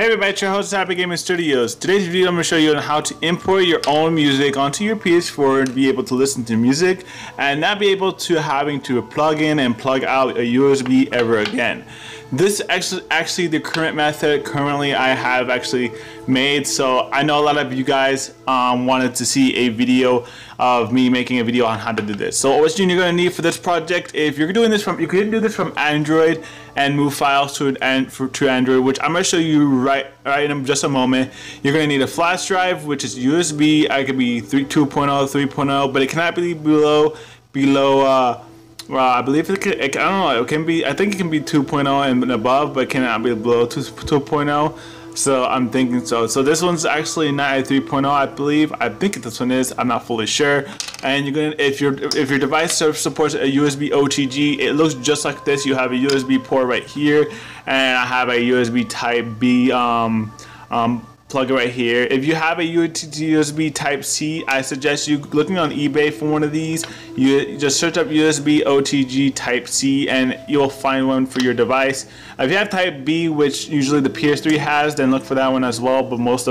Hey everybody, it's your host Happy Gaming Studios. Today's video I'm going to show you on how to import your own music onto your PS4 and be able to listen to music and not be able to having to plug in and plug out a USB ever again. This is actually the current method currently I have actually made, so I know a lot of you guys wanted to see a video of me making a video on how to do this. So what you're going to need for this project, if you're doing this you can do this from Android and move files to Android, which I'm going to show you right in just a moment. You're going to need a flash drive, which is USB. It could be 2.0, 3.0, but it cannot be below I believe I don't know. It can be. I think it can be 2.0 and above, but it cannot be below 2.0. So I'm thinking so. So this one's actually not a 3.0, I believe. I think this one is. I'm not fully sure. And you're gonna, if your device supports a USB OTG, it looks just like this. You have a USB port right here, and I have a USB Type B plug right here. If you have a USB Type C, I suggest you looking on eBay for one of these. You just search up USB OTG Type C and you'll find one for your device. If you have Type B, which usually the PS3 has, then look for that one as well, but most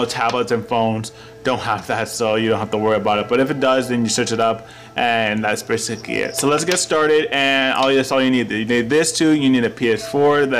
tablets and phones don't have that, so you don't have to worry about it. But if it does, then you search it up, and that's basically it. So let's get started, and that's all you need. You need this too. You need a PS4.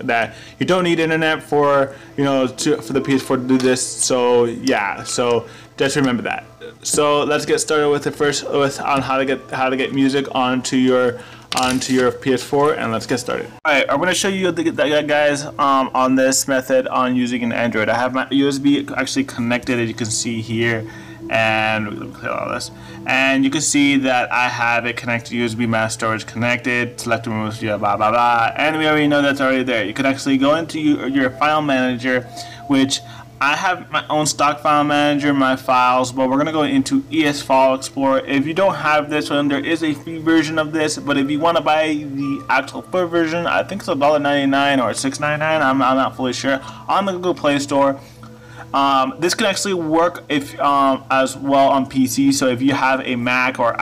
That you don't need internet for for the PS4 to do this. So yeah, so just remember that. So let's get started with the first on how to get music onto your PS4, and let's get started. Alright, I'm going to show you guys on this method on using an Android. I have my USB actually connected, as you can see here, and clear all this, and you can see that I have it connected, USB mass storage connected, select and remove, blah blah blah, and we already know that's already there. You can actually go into your file manager, which I have my own stock file manager, my files, but we're going to go into ES File Explorer. If you don't have this one, there is a free version of this, but if you want to buy the actual full version, I think it's $1.99 or $6.99, I'm not fully sure, on the Google Play Store. This can actually work as well on PC, so if you have a Mac or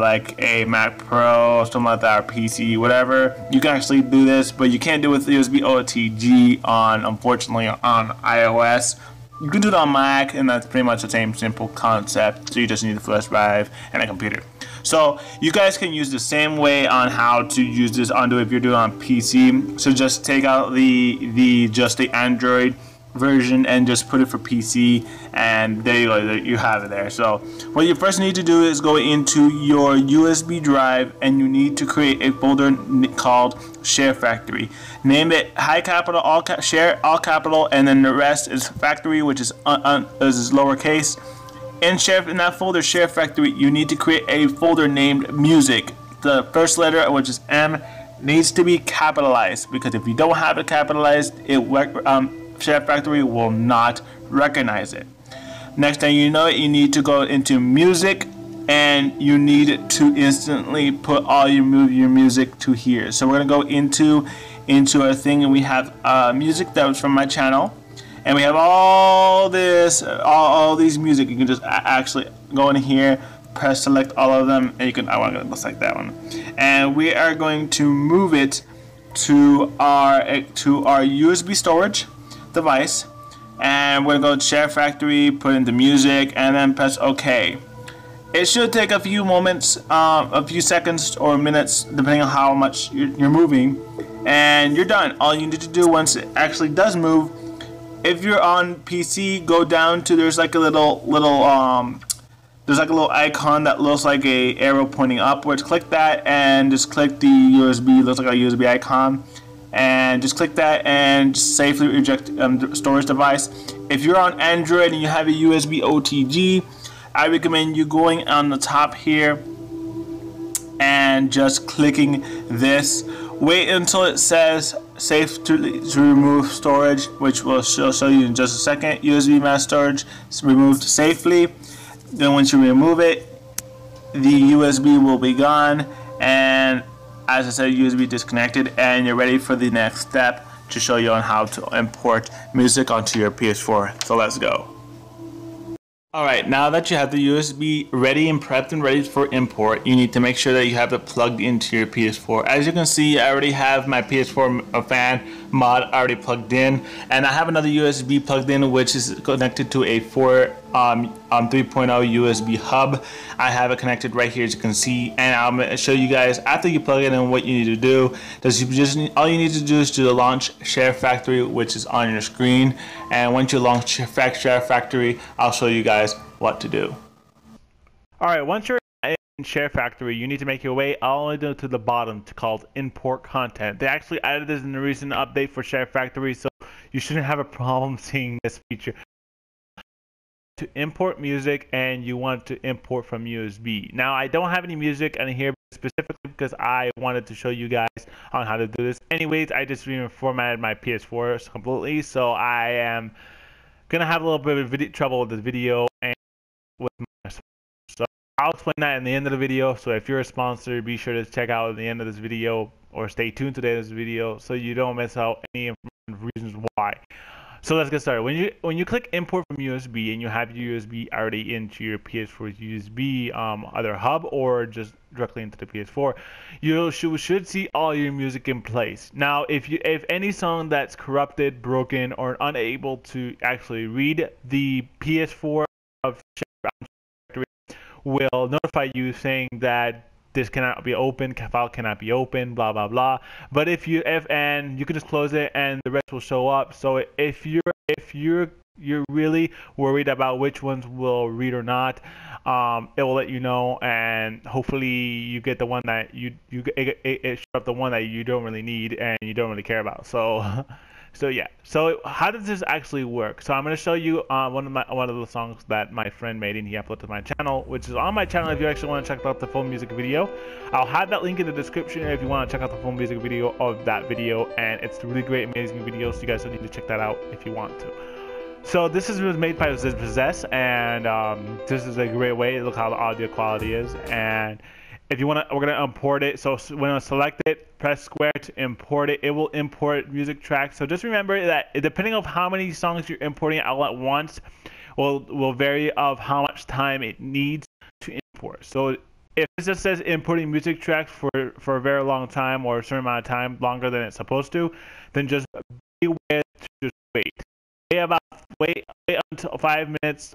like a Mac Pro or something like that, or PC, whatever, you can actually do this, but you can't do it with USB OTG unfortunately on iOS. You can do it on Mac, and that's pretty much the same simple concept. So you just need a flash drive and a computer. So you guys can use the same way on how to use this onto if you're doing it on PC. So just take out the Android version and just put it for PC, and there you go, you have it there. So what you first need to do is go into your USB drive, and you need to create a folder called Share Factory. Name it high capital, share all capital, and then the rest is factory, which is lowercase. In that folder Share Factory, you need to create a folder named Music. The first letter, which is M, needs to be capitalized, because if you don't have it capitalized, Share Factory will not recognize it. Next thing you know, you need to go into Music, and you need to instantly put all your music to here. So we're gonna go into our thing, and we have music that was from my channel, and we have all these music. You can just actually go in here, press select all of them, and you can. I'm gonna select that one, and we are going to move it to our USB storage device, and we're going to Share Factory, put in the music, and then press OK. It should take a few moments, a few seconds or minutes, depending on how much you're moving, and you're done. All you need to do once it actually does move, if you're on PC, go down to there's like a little icon that looks like a arrow pointing upwards. Click that and just click the USB. Looks like a USB icon. And just click that and just safely eject the storage device. If you're on Android and you have a USB OTG, I recommend you going on the top here and just clicking this. Wait until it says safe to remove storage, which will show you in just a second. USB mass storage is removed safely. Then once you remove it, the USB will be gone, and as I said, USB disconnected, and you're ready for the next step to show you on how to import music onto your PS4. So let's go. Alright, now that you have the USB ready and prepped and ready for import, you need to make sure that you have it plugged into your PS4. As you can see, I already have my PS4 fan mod already plugged in, and I have another USB plugged in which is connected to a 3.0 USB hub. I have it connected right here, as you can see, and I'm going to show you guys after you plug it in what you need to do. All you need to do is to launch Share Factory, which is on your screen, and once you launch Share Factory, I'll show you guys what to do. Alright, once you're in Share Factory, you need to make your way all the way to the bottom called Import Content. They actually added this in the recent update for Share Factory, so you shouldn't have a problem seeing this feature. To import music, and you want to import from USB. Now, I don't have any music in here specifically because I wanted to show you guys on how to do this. Anyways, I just reformatted my PS4 completely, so I am gonna have a little bit of trouble with this video and with my sponsor. So I'll explain that in the end of the video. So if you're a sponsor, be sure to check out at the end of this video or stay tuned to this video so you don't miss out any reasons why. So let's get started. When you click import from USB and you have your USB already into your PS4's USB either hub or just directly into the PS4, you should see all your music in place. Now, if any song that's corrupted, broken, or unable to actually read, the PS4 of Factory will notify you saying that this cannot be opened, file cannot be opened, blah blah blah. But if you can just close it and the rest will show up. So if you're really worried about which ones will read or not, it will let you know, and hopefully you get the one that it shows up the one that you don't really need and you don't really care about. So so yeah. So how does this actually work? So I'm going to show you one of the songs that my friend made and he uploaded to my channel, which is on my channel if you actually want to check out the full music video. I'll have that link in the description if you want to check out the full music video of that video, and it's a really great, amazing video, so you guys need to check that out if you want to. So this was made by Possess, and this is a great way. Look how the audio quality is, and if you want to, we're going to import it. So when I select it, press square to import it. It will import music tracks. So just remember that depending on how many songs you're importing all at once will vary of how much time it needs to import. So if it just says importing music tracks for a very long time or a certain amount of time, longer than it's supposed to, then just be aware to just wait. Wait until 5 minutes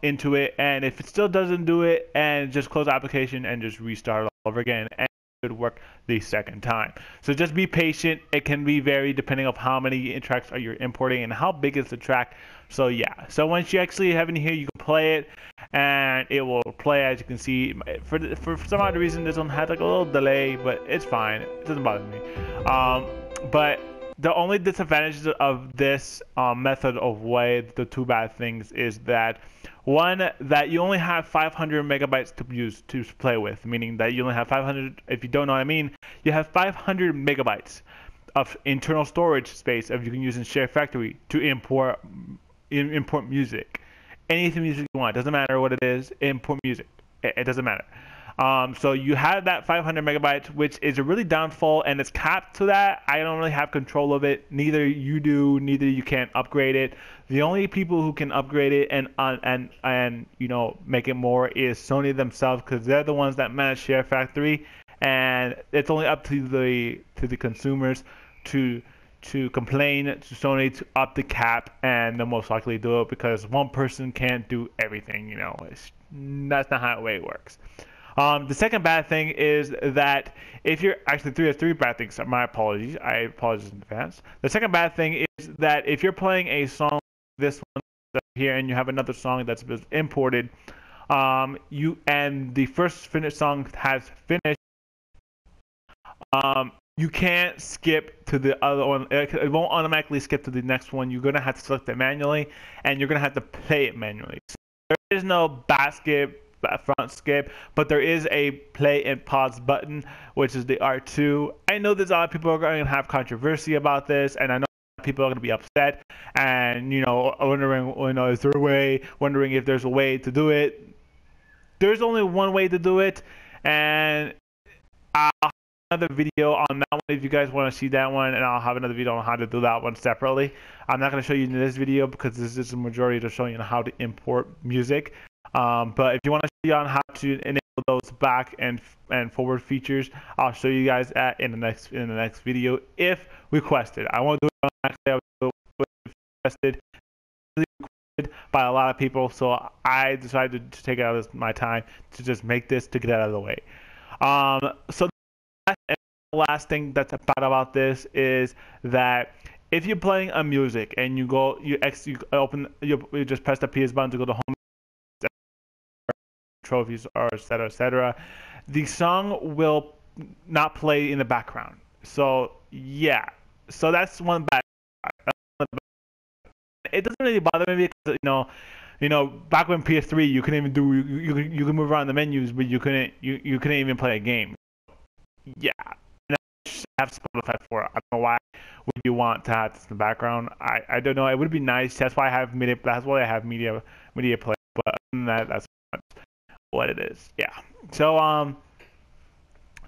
into it, and if it still doesn't do it, and just close the application and just restart all over again, and it should work the second time. So just be patient. It can be varied depending on how many tracks are you importing and how big is the track. So yeah, so once you actually have it here, you can play it and it will play. As you can see, for some odd reason this one had like a little delay, but it's fine, it doesn't bother me. But the only disadvantages of this method of way, the two bad things, is that one, that you only have 500 megabytes to play with, meaning that you only have 500. If you don't know what I mean, you have 500 megabytes of internal storage space if you can use in Share Factory to import music, anything music you want. Doesn't matter what it is. Import music. It doesn't matter. So you have that 500 megabytes, which is a really downfall, and it's capped to that. I don't really have control of it. Neither you do. Neither you can upgrade it. The only people who can upgrade it and you know, make it more is Sony themselves, because they're the ones that manage Share Factory, and it's only up to the consumers to complain to Sony to up the cap, and they'll most likely do it because one person can't do everything. You know, that's not how the way it works. The second bad thing is that if you're actually three bad things. My apologies. I apologize in advance. The second bad thing is that if you're playing a song, this one here, and you have another song that's been imported, and the first finished song has finished, you can't skip to the other one. It won't automatically skip to the next one. You're gonna have to select it manually, and you're gonna have to play it manually. So there is no back skip, front skip, but there is a play and pause button, which is the R2. I know there's a lot of people are going to have controversy about this, and I know people are going to be upset and, you know, wondering, you know, is there a way, wondering if there's a way to do it. There's only one way to do it, and another video on that one if you guys want to see that one, and I'll have another video on how to do that one separately. I'm not going to show you in this video because this is the majority of showing you how to import music. But if you want to see on how to enable those back and forward features, I'll show you guys that in the next video if requested. I won't do it on actually, I will do it requested by a lot of people, so I decided to take out of my time to just make this to get out of the way. So the last thing that's bad about this is that if you're playing a music and you just press the PS button to go to home, trophies, or etc., the song will not play in the background. So yeah, so that's one bad. It doesn't really bother me because back when PS3 you couldn't even do you could move around the menus, but you couldn't even play a game. Yeah, and I have Spotify for it. I don't know why would you want to have this in the background. I don't know. It would be nice. That's why I have media. That's why I have media player. But other than that, that's what it is. Yeah. So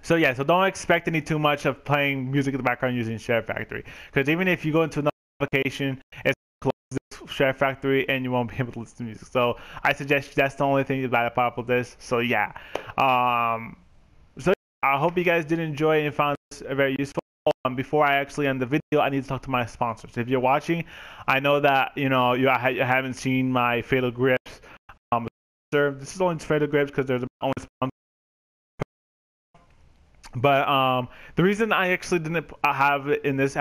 so don't expect any too much of playing music in the background using Share Factory, because even if you go into another application, it's close this Share Factory and you won't be able to listen to music. So I suggest that's the only thing about about this. So yeah. So I hope you guys did enjoy and found this very useful. Before I actually end the video, I need to talk to my sponsors. If you're watching, I know that you haven't seen my Fatal Grips. This is only Fatal Grips because there's only sponsor. But the reason I actually didn't have it in this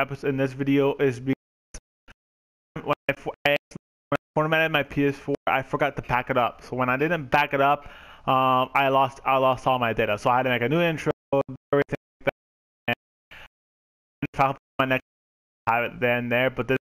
video is because when I formatted my PS4, I forgot to back it up. So when I didn't back it up, I lost all my data. So I had to make a new intro, everything like that. And if I put my next, have it then there, but this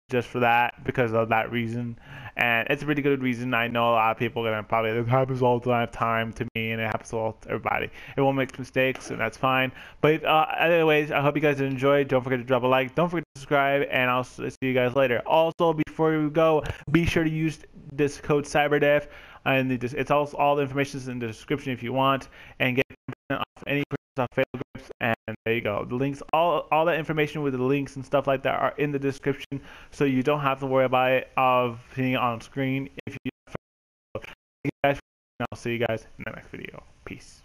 just for that, because of that reason. And it's a really good reason. I know a lot of people are gonna probably, it happens all the time to me, and it happens to everybody. Everyone makes mistakes, and that's fine. But anyways, I hope you guys enjoyed. Don't forget to drop a like. Don't forget to subscribe, and I'll see you guys later. Also, before we go, be sure to use this code CYBERDEV, and it's also all the information is in the description if you want, and get off any purchase on Fatal Grips. And there you go. The links, all that information with the links and stuff like that are in the description, so you don't have to worry about it of seeing it on screen. If you guys, I'll see you guys in the next video. Peace.